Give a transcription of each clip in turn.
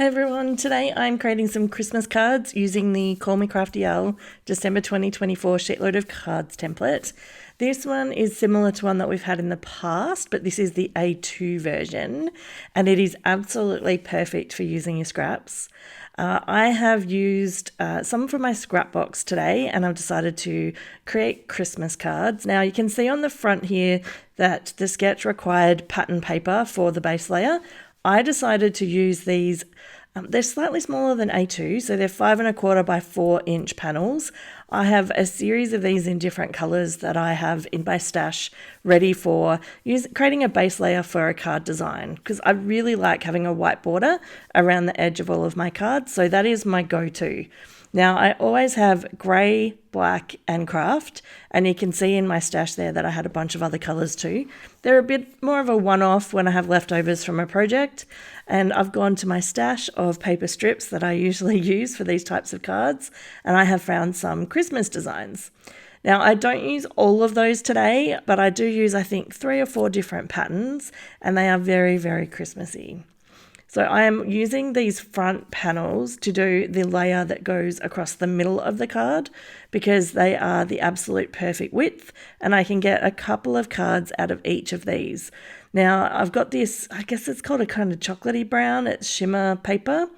Hey everyone, today I'm creating some Christmas cards using the Call Me Crafty December 2024 SheetLoad of Cards template. This one is similar to one that we've had in the past, but this is the A2 version, and it is absolutely perfect for using your scraps. I have used some from my scrap box today, and I've decided to create Christmas cards. Now you can see on the front here that the sketch required pattern paper for the base layer. I decided to use these, they're slightly smaller than A2, so they're 5 1/4 by 4-inch panels. I have a series of these in different colours that I have in my stash ready for creating a base layer for a card design, because I really like having a white border around the edge of all of my cards, so that is my go-to. Now, I always have grey, black and craft, and you can see in my stash there that I had a bunch of other colours too. They're a bit more of a one-off when I have leftovers from a project, and I've gone to my stash of paper strips that I usually use for these types of cards, and I have found some Christmas designs. Now, I don't use all of those today, but I do use, I think, 3 or 4 different patterns, and they are very, very Christmassy. So I am using these front panels to do the layer that goes across the middle of the card, because they are the absolute perfect width, and I can get a couple of cards out of each of these. Now I've got this, I guess it's called a kind of chocolatey brown, it's Shimmer paper.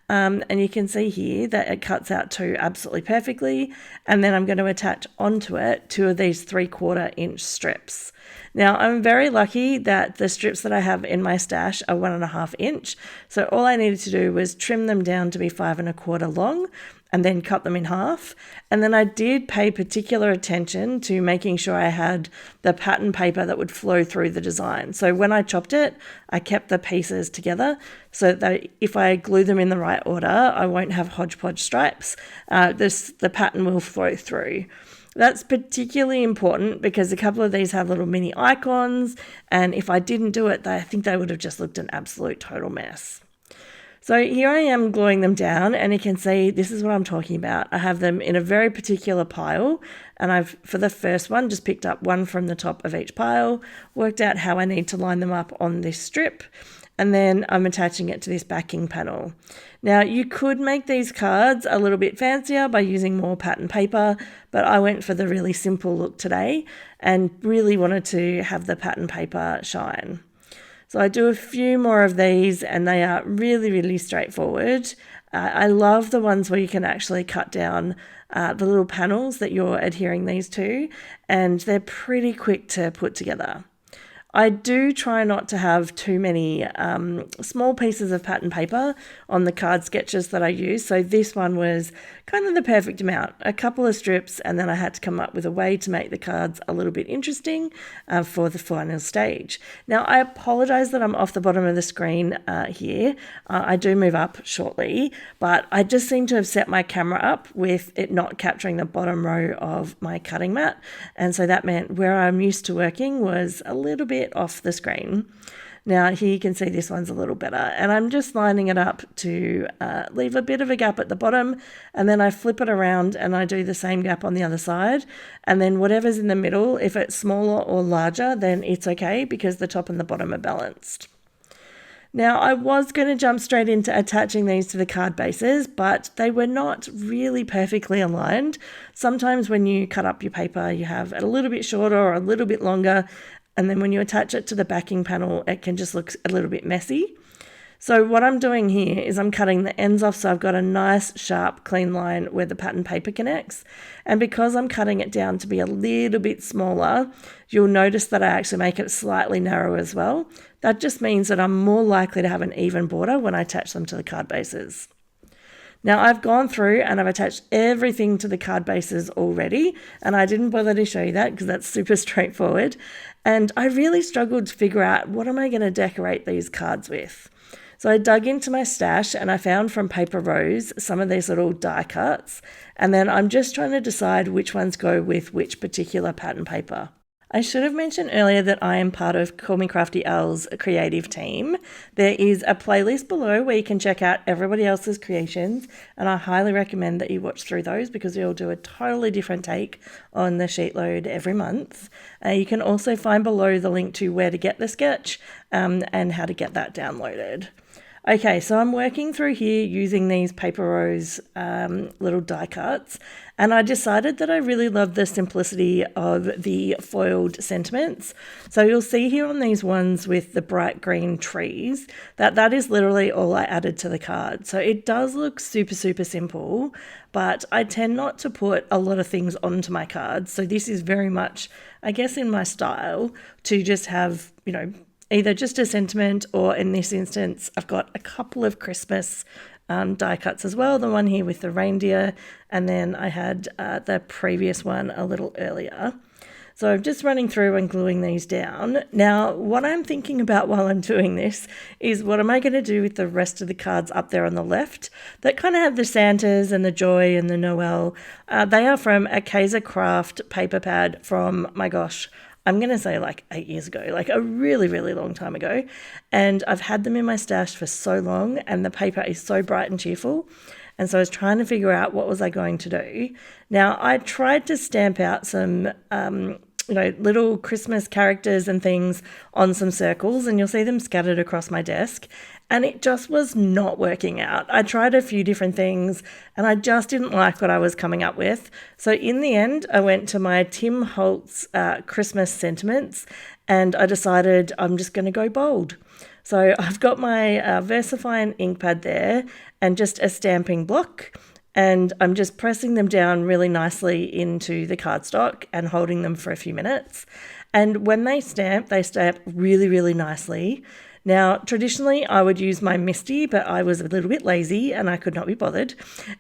And you can see here that it cuts out 2 absolutely perfectly, and then I'm going to attach onto it 2 of these 3/4 inch strips. Now I'm very lucky that the strips that I have in my stash are 1.5 inch, so all I needed to do was trim them down to be 5 1/4 long and then cut them in half. And then I did pay particular attention to making sure I had the pattern paper that would flow through the design. So when I chopped it, I kept the pieces together so that if I glue them in the right order, I won't have hodgepodge stripes. The pattern will flow through. That's particularly important because a couple of these have little mini icons, and if I didn't do it, I think they would have just looked an absolute total mess. So here I am gluing them down, and you can see this is what I'm talking about. I have them in a very particular pile, and I've, for the first one, just picked up one from the top of each pile, worked out how I need to line them up on this strip, and then I'm attaching it to this backing panel. Now you could make these cards a little bit fancier by using more pattern paper, but I went for the really simple look today and really wanted to have the pattern paper shine. So I do a few more of these, and they are really, really straightforward. I love the ones where you can actually cut down the little panels that you're adhering these to, and they're pretty quick to put together. I do try not to have too many small pieces of pattern paper on the card sketches that I use, so this one was kind of the perfect amount. A couple of strips, and then I had to come up with a way to make the cards a little bit interesting for the final stage. Now, I apologise that I'm off the bottom of the screen here. I do move up shortly, but I just seem to have set my camera up with it not capturing the bottom row of my cutting mat, and so that meant where I'm used to working was a little bit off the screen. Now here you can see this one's a little better, and I'm just lining it up to leave a bit of a gap at the bottom, and then I flip it around and I do the same gap on the other side, and then whatever's in the middle, if it's smaller or larger, then it's okay because the top and the bottom are balanced. Now, I was going to jump straight into attaching these to the card bases, but they were not really perfectly aligned. Sometimes when you cut up your paper, you have it a little bit shorter or a little bit longer, and then when you attach it to the backing panel, it can just look a little bit messy. So what I'm doing here is I'm cutting the ends off, so I've got a nice sharp clean line where the pattern paper connects. And because I'm cutting it down to be a little bit smaller, you'll notice that I actually make it slightly narrow as well. That just means that I'm more likely to have an even border when I attach them to the card bases. Now I've gone through and I've attached everything to the card bases already, and I didn't bother to show you that because that's super straightforward. And I really struggled to figure out what am I going to decorate these cards with. So I dug into my stash and I found from Paper Rose some of these little die cuts, and then I'm just trying to decide which ones go with which particular pattern paper. I should have mentioned earlier that I am part of Call Me Crafty L's creative team. There is a playlist below where you can check out everybody else's creations, and I highly recommend that you watch through those because we all do a totally different take on the sheet load every month. You can also find below the link to where to get the sketch and how to get that downloaded. Okay, so I'm working through here using these Paper Rose little die cuts, and I decided that I really love the simplicity of the foiled sentiments. So you'll see here on these ones with the bright green trees that is literally all I added to the card. So it does look super, super simple, but I tend not to put a lot of things onto my cards. So this is very much, I guess, in my style to just have, you know, either just a sentiment, or in this instance, I've got a couple of Christmas die cuts as well. The one here with the reindeer, and then I had the previous one a little earlier. So I'm just running through and gluing these down. Now, what I'm thinking about while I'm doing this is what am I going to do with the rest of the cards up there on the left that kind of have the Santas and the Joy and the Noel. They are from a Kaiser Craft paper pad from, my gosh, I'm going to say like 8 years ago, like a really, really long time ago. And I've had them in my stash for so long, and the paper is so bright and cheerful. And so I was trying to figure out what was I going to do. Now, I tried to stamp out some, little Christmas characters and things on some circles, and you'll see them scattered across my desk. And it just was not working out. I tried a few different things and I just didn't like what I was coming up with. So in the end, I went to my Tim Holtz Christmas sentiments, and I decided I'm just going to go bold. So I've got my Versafine ink pad there and just a stamping block, and I'm just pressing them down really nicely into the cardstock and holding them for a few minutes. And when they stamp really, really nicely. Now, traditionally, I would use my MISTI, but I was a little bit lazy and I could not be bothered.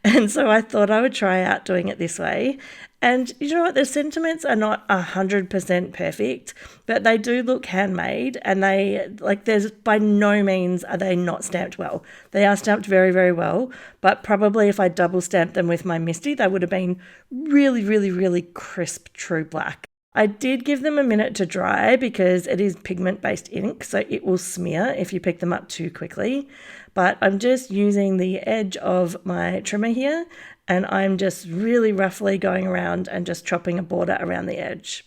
And so I thought I would try out doing it this way. And you know what? The sentiments are not 100% perfect, but they do look handmade, and there's by no means are they not stamped well. They are stamped very, very well, but probably if I double stamped them with my MISTI, they would have been really, really, really crisp, true black. I did give them a minute to dry because it is pigment-based ink, so it will smear if you pick them up too quickly. But I'm just using the edge of my trimmer here, and I'm just really roughly going around and just chopping a border around the edge.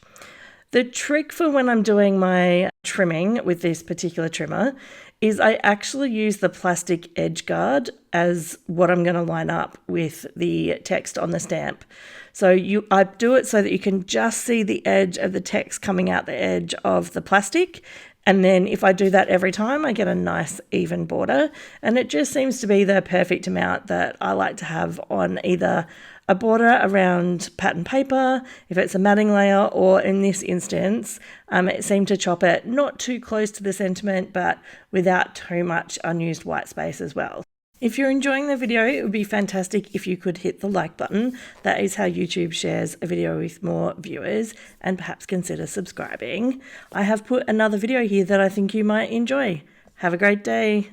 The trick for when I'm doing my trimming with this particular trimmer is I actually use the plastic edge guard as what I'm going to line up with the text on the stamp. So I do it so that you can just see the edge of the text coming out the edge of the plastic. And then if I do that every time, I get a nice even border. And it just seems to be the perfect amount that I like to have on either a border around pattern paper, if it's a matting layer, or in this instance, it seemed to chop it not too close to the sentiment, but without too much unused white space as well. If you're enjoying the video, it would be fantastic if you could hit the like button. That is how YouTube shares a video with more viewers, and perhaps consider subscribing. I have put another video here that I think you might enjoy. Have a great day.